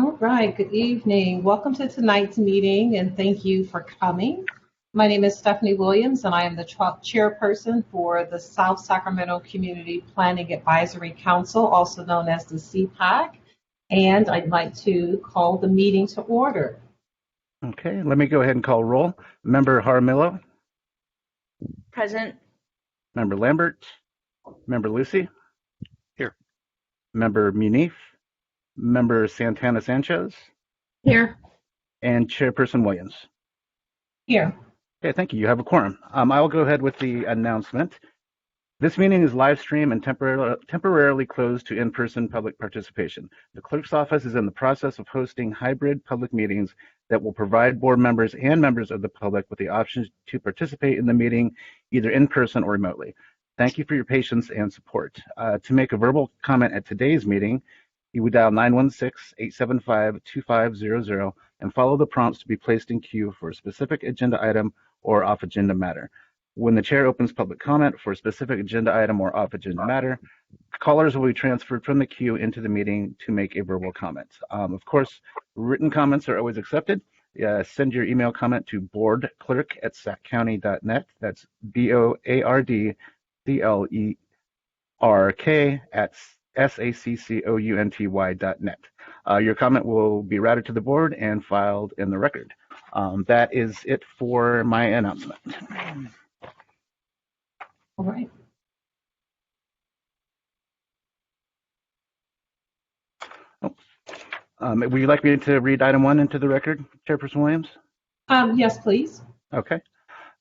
All right, good evening. Welcome to tonight's meeting and thank you for coming. My name is Stephanie Williams and I am the chairperson for the South Sacramento Community Planning Advisory Council, also known as the CPAC, and I'd like to call the meeting to order. Okay, let me go ahead and call roll. Member Jaramillo, Present. Member Lambert, Member Lucy. Here. Member Munif, Member Santana Sanchez, Here. and Chairperson Williams. Here. Okay, thank you. You have a quorum. I will go ahead with the announcement. This meeting is live streamed and temporarily closed to in-person public participation. The clerk's office is in the process of hosting hybrid public meetings that will provide board members and members of the public with the option to participate in the meeting either in person or remotely. Thank you for your patience and support. To make a verbal comment at today's meeting, you would dial 916-875-2500 and follow the prompts to be placed in queue for a specific agenda item or off-agenda matter. When the chair opens public comment for a specific agenda item or off-agenda matter, callers will be transferred from the queue into the meeting to make a verbal comment. Of course, written comments are always accepted. Send your email comment to boardclerk@saccounty.net. That's BOARDCLERK@SACCOUNTY.net. Your comment will be routed to the board and filed in the record. That is it for my announcement. All right. Would you like me to read item 1 into the record, Chairperson Williams? Yes, please. Okay.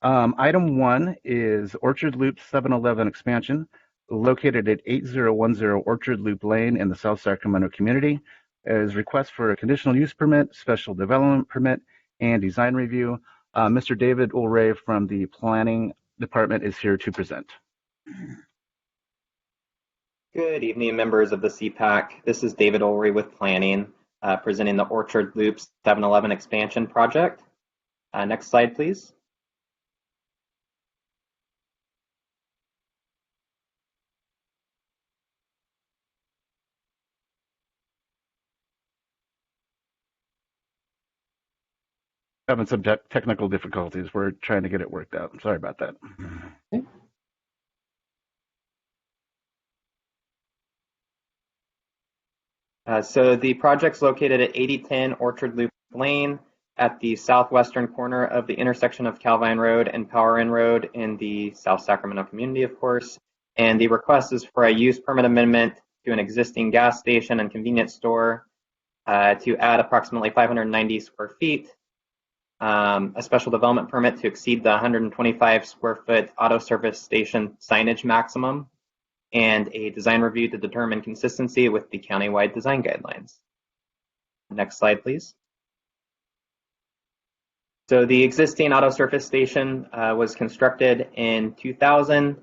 Item 1 is Orchard Loop 7-Eleven expansion located at 8010 Orchard Loop Lane in the South Sacramento community. It is request for a conditional use permit, special development permit, and design review. Mr. David Ulray from the Planning Department is here to present. Good evening, members of the CPAC. This is David Ulray with Planning, presenting the Orchard Loop 7-Eleven expansion project. Next slide, please. Having some technical difficulties. We're trying to get it worked out. Sorry about that. Okay. So the project's located at 8010 Orchard Loop Lane at the southwestern corner of the intersection of Calvine Road and Power Inn Road in the South Sacramento community, of course. And the request is for a use permit amendment to an existing gas station and convenience store to add approximately 590 square feet, a special development permit to exceed the 125 square foot auto service station signage maximum, and a design review to determine consistency with the countywide design guidelines. Next slide, please. So the existing auto service station was constructed in 2000.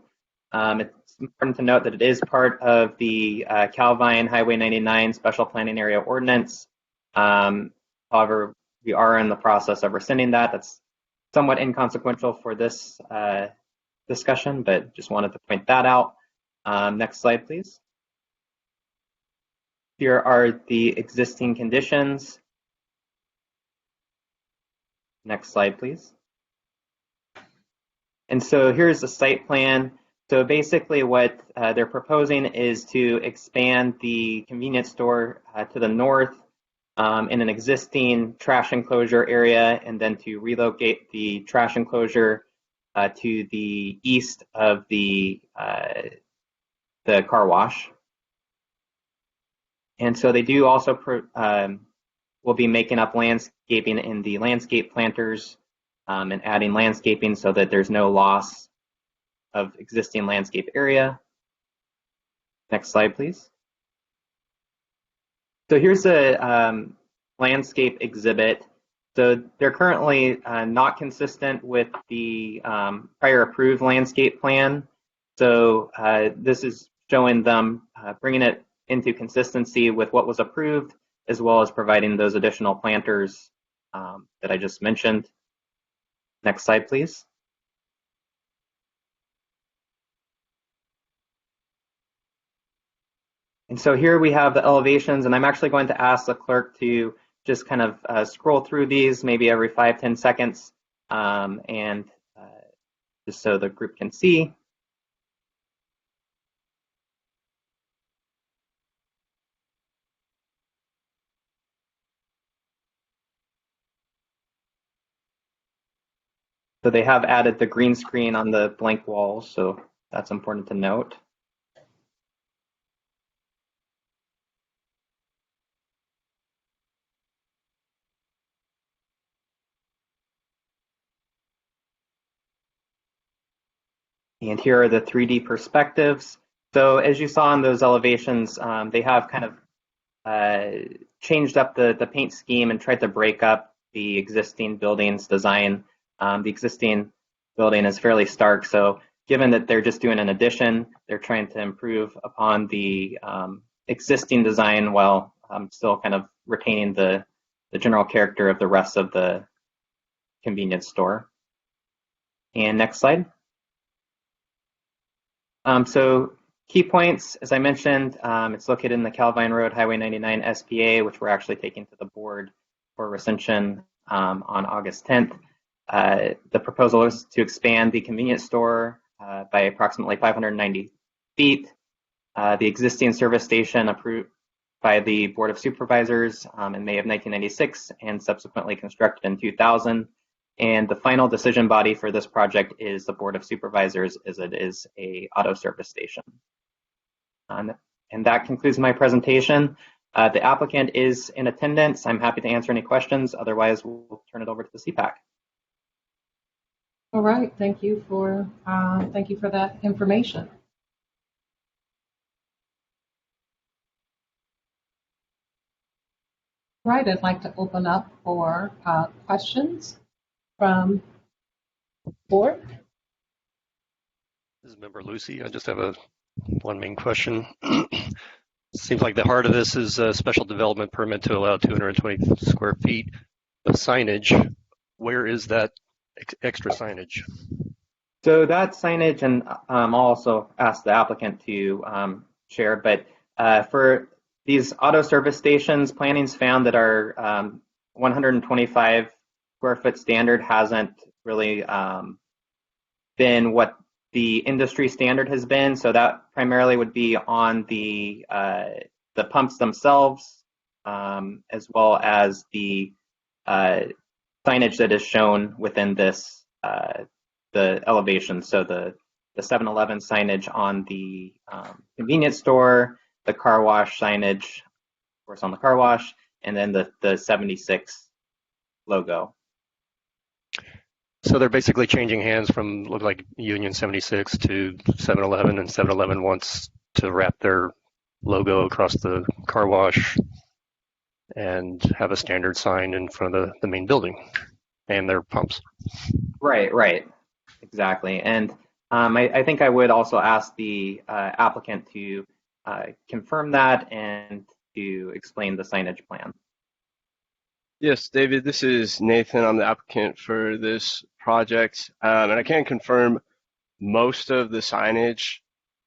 It's important to note that it is part of the Calvine Highway 99 Special Planning Area Ordinance. However, we are in the process of rescinding that. That's somewhat inconsequential for this discussion, but just wanted to point that out. Next slide, please. Here are the existing conditions. Next slide, please. And so here's the site plan. So basically what they're proposing is to expand the convenience store to the north in an existing trash enclosure area, and then to relocate the trash enclosure to the east of the car wash. And so they do also will be making up landscaping in the landscape planters and adding landscaping so that there's no loss of existing landscape area. Next slide, please. So here's a landscape exhibit. So they're currently not consistent with the prior approved landscape plan. So this is showing them bringing it into consistency with what was approved, as well as providing those additional planters that I just mentioned. Next slide, please. And so here we have the elevations, and I'm actually going to ask the clerk to just kind of scroll through these maybe every 5-10 seconds, and just so the group can see. So they have added the green screen on the blank walls, so that's important to note. And here are the 3D perspectives. So as you saw in those elevations, they have kind of changed up the paint scheme and tried to break up the existing building's design. The existing building is fairly stark, so given that they're just doing an addition, they're trying to improve upon the existing design while still kind of retaining the general character of the rest of the convenience store. And next slide. So key points, as I mentioned, it's located in the Calvine Road Highway 99 SPA, which we're actually taking to the board for recension on August 10th. The proposal is to expand the convenience store by approximately 590 feet. The existing service station approved by the Board of Supervisors in May of 1996 and subsequently constructed in 2000. And the final decision body for this project is the Board of Supervisors, as it is a auto service station. And that concludes my presentation. The applicant is in attendance. I'm happy to answer any questions. Otherwise, we'll turn it over to the CPAC. All right, thank you for that information. Right, I'd like to open up for questions from board. This is Member Lucy. I just have one main question. Seems like the heart of this is a special development permit to allow 220 square feet of signage. Where is that extra signage? So that signage, and I'll also ask the applicant to share, but for these auto service stations, planning's found that our 125 square foot standard hasn't really been what the industry standard has been. So that primarily would be on the pumps themselves, as well as the signage that is shown within this the elevation. So the 7-Eleven signage on the convenience store, the car wash signage, of course, on the car wash, and then the 76 logo. So they're basically changing hands from look like Union 76 to 7-Eleven, and 7-Eleven wants to wrap their logo across the car wash and have a standard sign in front of the main building and their pumps. Right, exactly. And I think I would also ask the applicant to confirm that and to explain the signage plan. Yes, David, this is Nathan. I'm the applicant for this project. And I can confirm most of the signage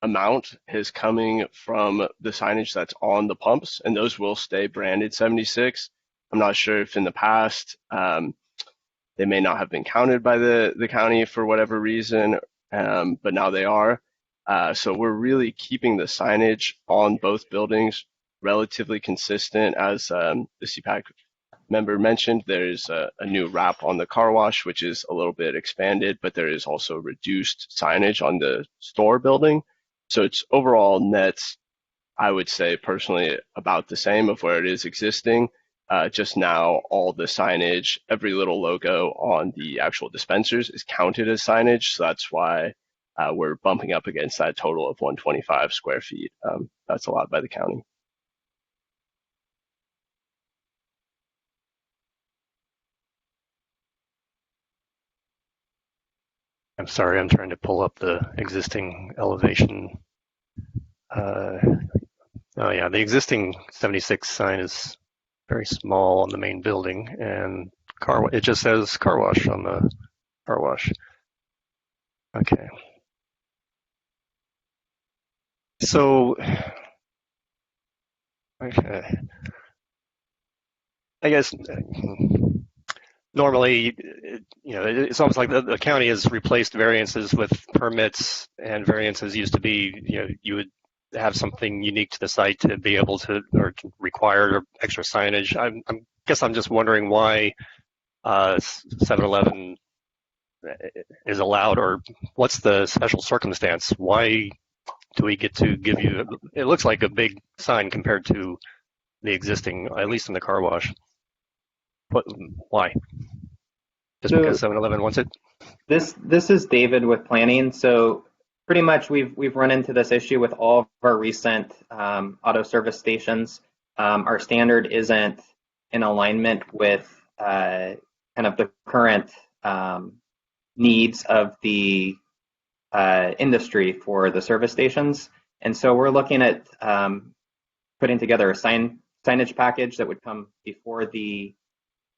amount is coming from the signage that's on the pumps, and those will stay branded 76. I'm not sure if in the past they may not have been counted by the county for whatever reason, but now they are. So we're really keeping the signage on both buildings relatively consistent. As the CPAC member mentioned, there's a new wrap on the car wash, which is a little bit expanded, but there is also reduced signage on the store building. So it's overall net, I would say personally, about the same of where it is existing. Just now, all the signage, every little logo on the actual dispensers is counted as signage. So that's why we're bumping up against that total of 125 square feet. That's a lot by the county. I'm sorry, I'm trying to pull up the existing elevation. Oh yeah, the existing 76 sign is very small on the main building, and it just says car wash on the car wash. Okay. So Okay. I guess normally, it's almost like the county has replaced variances with permits, and variances used to be, you would have something unique to the site to be able to, or to require extra signage. Guess I'm just wondering why 7-Eleven is allowed, or what's the special circumstance? Why do we get to give you, it looks like a big sign compared to the existing, at least in the car wash. Why? Just because 7-Eleven wants it? This is David with planning. So pretty much we've run into this issue with all of our recent auto service stations. Our standard isn't in alignment with kind of the current needs of the industry for the service stations. And so we're looking at putting together a signage package that would come before the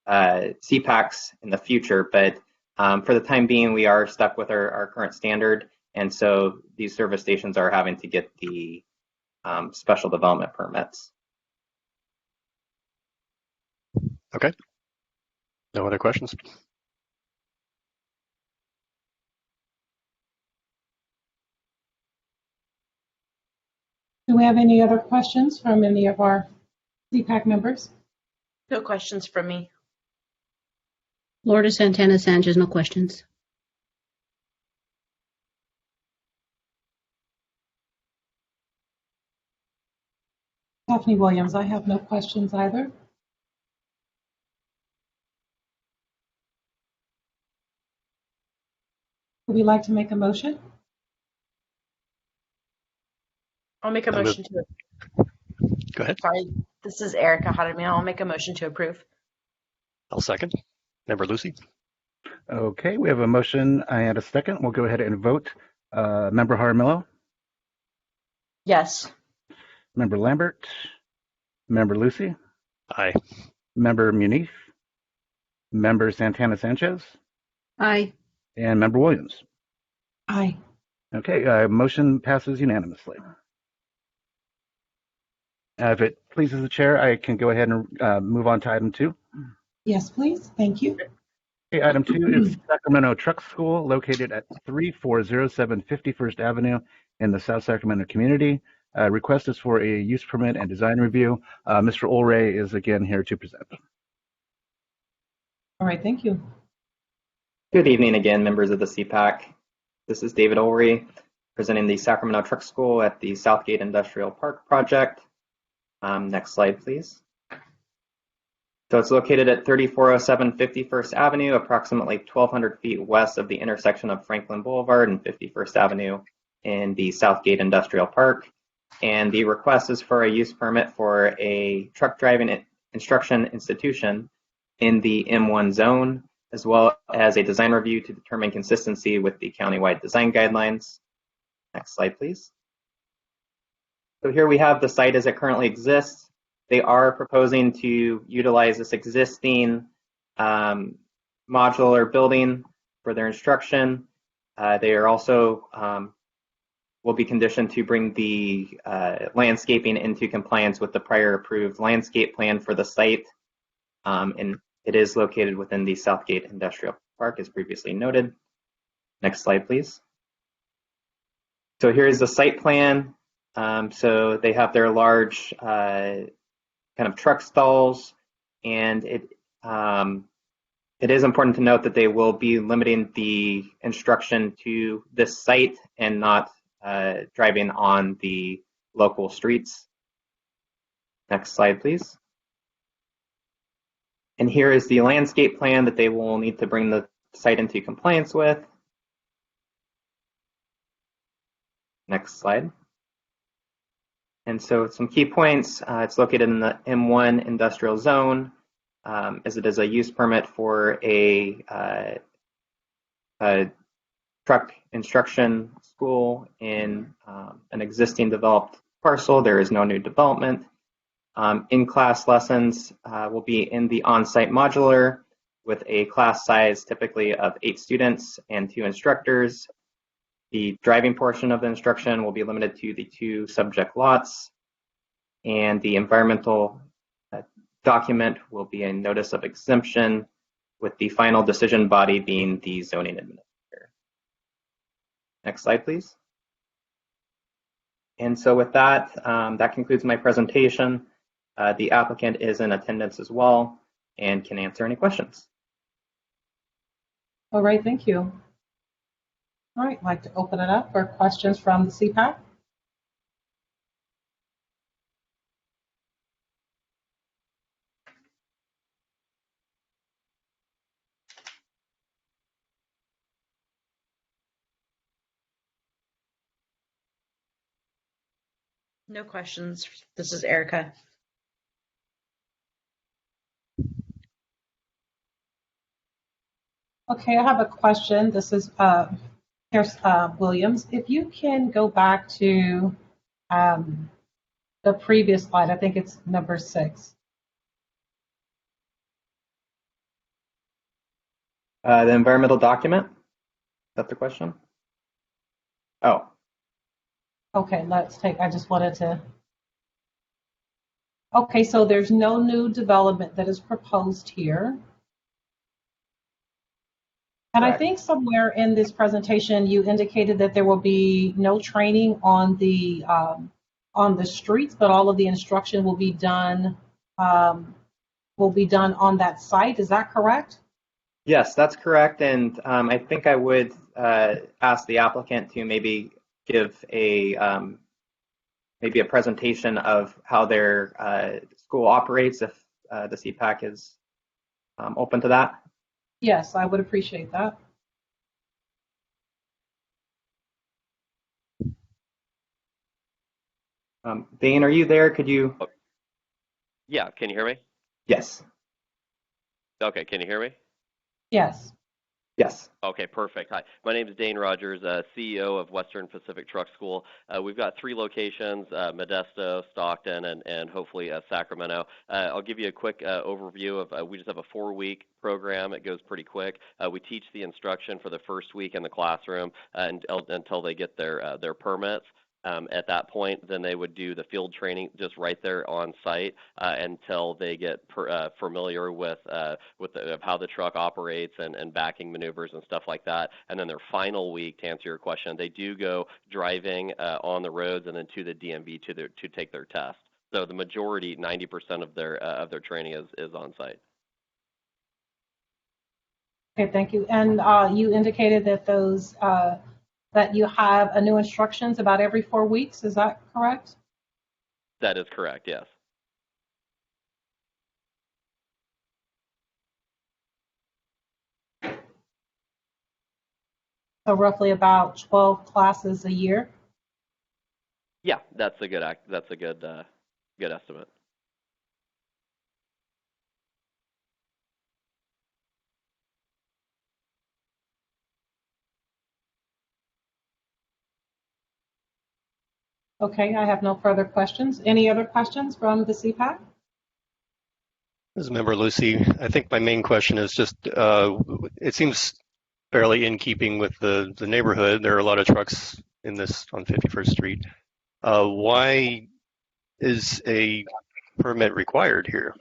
CPACs in the future. But for the time being, we are stuck with our current standard. And so these service stations are having to get the special development permits. Okay. No other questions? Do we have any other questions from any of our CPAC members? No questions from me. Lourdes Santana Sanchez, no questions. Stephanie Williams, I have no questions either. Would we like to make a motion? I'll make a motion to. Go ahead. Sorry, this is Erica Hadamil. I'll make a motion to approve. I'll second. Member Lucy? Okay, we have a motion and a second. We'll go ahead and vote. Member Jaramillo? Yes. Member Lambert? Member Lucy? Aye. Member Muniz? Member Santana Sanchez? Aye. And Member Williams? Aye. Okay, motion passes unanimously. If it pleases the chair, I can go ahead and move on to item 2. Yes, please. Thank you. Okay, item 2 is Sacramento Truck School, located at 3407 51st Avenue in the South Sacramento community. Request is for a use permit and design review. Mr. Ulray is again here to present. All right, thank you. Good evening again, members of the CPAC. This is David Ulrey presenting the Sacramento Truck School at the Southgate Industrial Park project. Next slide, please. So it's located at 3407 51st Avenue, approximately 1,200 feet west of the intersection of Franklin Boulevard and 51st Avenue in the Southgate Industrial Park. And the request is for a use permit for a truck driving instruction institution in the M1 zone, as well as a design review to determine consistency with the countywide design guidelines. Next slide, please. So here we have the site as it currently exists. They are proposing to utilize this existing modular building for their instruction. They are also will be conditioned to bring the landscaping into compliance with the prior approved landscape plan for the site. And it is located within the Southgate Industrial Park, as previously noted. Next slide, please. So here's the site plan. So they have their large kind of truck stalls, and it is important to note that they will be limiting the instruction to this site and not driving on the local streets. Next slide, please. And here is the landscape plan that they will need to bring the site into compliance with. Next slide. And so some key points, it's located in the M1 industrial zone, as it is a use permit for a truck instruction school in an existing developed parcel. There is no new development. In-class lessons will be in the on-site modular with a class size typically of 8 students and 2 instructors. The driving portion of the instruction will be limited to the 2 subject lots. and the environmental document will be a notice of exemption, with the final decision body being the zoning administrator. Next slide, please. And so with that, that concludes my presentation. The applicant is in attendance as well and can answer any questions. All right, thank you. All right, I'd like to open it up for questions from the CPAC. No questions. This is Erica. Okay, I have a question. This is here's Williams. If you can go back to the previous slide, I think it's number 6. The environmental document, is that the question? Oh. Okay, I just wanted to. Okay, so there's no new development that is proposed here. And Correct. I think somewhere in this presentation, you indicated that there will be no training on the streets, but all of the instruction will be done on that site. Is that correct? Yes, that's correct. And I think I would ask the applicant to maybe give maybe a presentation of how their school operates, if the CPAC is open to that. Yes, I would appreciate that. Dane, are you there? Could you? Yeah, can you hear me? Yes. Okay, can you hear me? Yes. Yes. Okay, perfect. Hi, my name is Dane Rogers, CEO of Western Pacific Truck School. We've got 3 locations, Modesto, Stockton, and hopefully Sacramento. I'll give you a quick overview of, we just have a 4-week program. It goes pretty quick. We teach the instruction for the first week in the classroom until they get their permits. At that point, then they would do the field training just right there on site until they get familiar with how the truck operates and backing maneuvers and stuff like that. And then their final week, to answer your question, they do go driving on the roads and then to the DMV to take their test. So the majority, 90% of their training is on site. Okay, thank you. And you indicated that those that you have a new instructions about every 4 weeks. Is that correct? That is correct, yes. So roughly about 12 classes a year. Yeah, that's a good estimate. Okay, I have no further questions. Any other questions from the CPAC? This is Member Lucy. I think my main question is just, it seems fairly in keeping with the neighborhood. There are a lot of trucks in this on 51st Street. Why is a permit required here?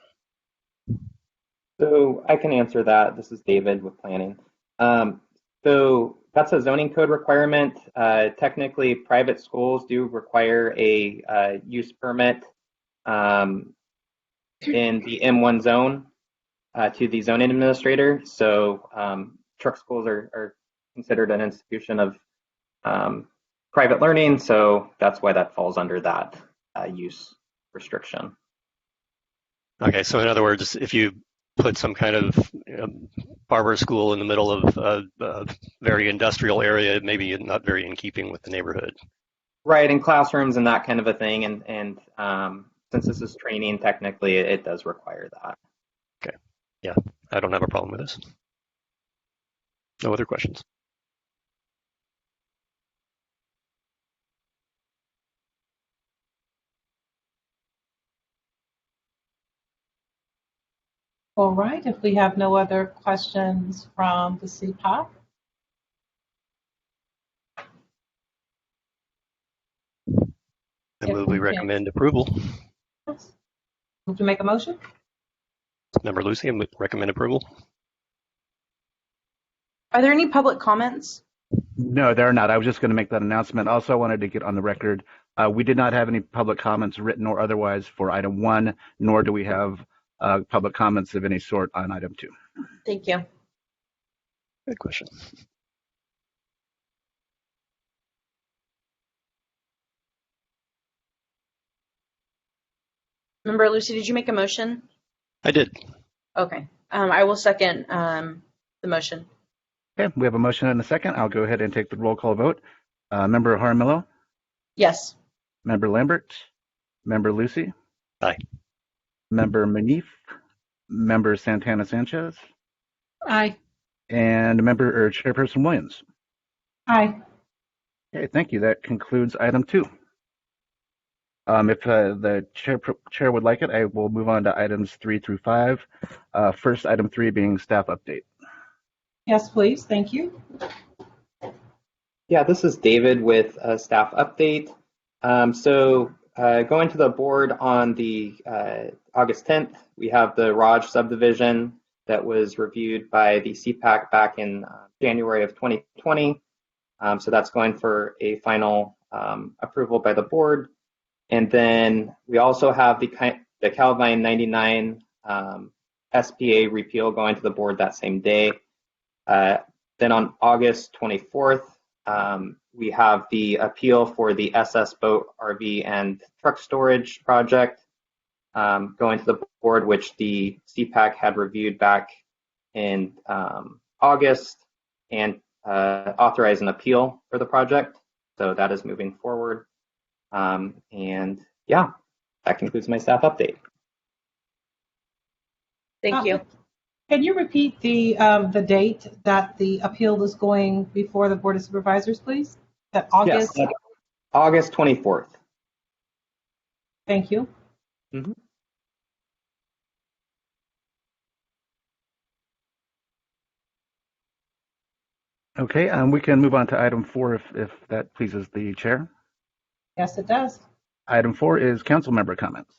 So I can answer that. This is David with planning. So that's a zoning code requirement. Technically, private schools do require a use permit in the M1 zone to the zoning administrator. So truck schools are considered an institution of private learning. So that's why that falls under that use restriction. Okay, so in other words, if you put some kind of barber school in the middle of a very industrial area, maybe not very in keeping with the neighborhood. Right, in classrooms and that kind of a thing. And since this is training, technically it does require that. Okay, yeah, I don't have a problem with this. No other questions. All right, if we have no other questions from the CPAC. I move we recommend approval. Move to make a motion? Member Lucy, I recommend approval. Are there any public comments? No, there are not. I was just going to make that announcement. Also, I wanted to get on the record. We did not have any public comments, written or otherwise, for item 1, nor do we have public comments of any sort on item 2. Thank you. Good question. Member Lucy, did you make a motion? I did. Okay. I will second the motion. Okay, we have a motion and a second. I'll go ahead and take the roll call vote. Member Jaramillo, Yes. Member Lambert, Member Lucy. Aye. Member Manif, Member Santana Sanchez, Aye. and Chairperson Williams. Aye. Okay, thank you. That concludes item 2. If the chair would like it, I will move on to items 3 through 5. First, item 3 being staff update. Yes, please. Thank you. Yeah, this is David with a staff update. Going to the board on the August 10th, we have the Raj subdivision that was reviewed by the CPAC back in January of 2020. So that's going for a final approval by the board. And then we also have the Calvine 99 SPA repeal going to the board that same day. Then on August 24th, we have the appeal for the SS boat, RV, and truck storage project going to the board, which the CPAC had reviewed back in August and authorized an appeal for the project. So that is moving forward. And yeah, that concludes my staff update. Thank you. Can you repeat the date that the appeal is going before the Board of Supervisors, please? That August? Yes, August 24th. Thank you. Mm-hmm. Okay, we can move on to item 4 if that pleases the chair. Yes, it does. Item 4 is council member comments.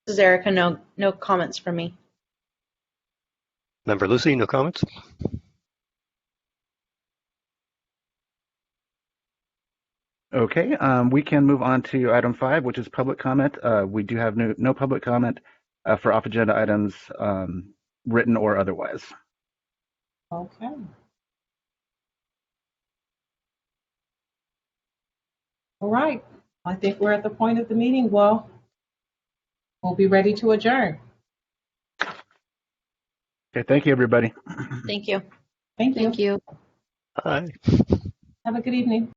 This is Erica. No comments from me. Member Lucy, no comments? Okay, we can move on to item 5, which is public comment. We do have no public comment for off-agenda items, written or otherwise. Okay. All right. I think we're at the point of the meeting. Well, we'll be ready to adjourn. Okay, thank you, everybody. Thank you. Thank you. Thank you. Aye. Have a good evening.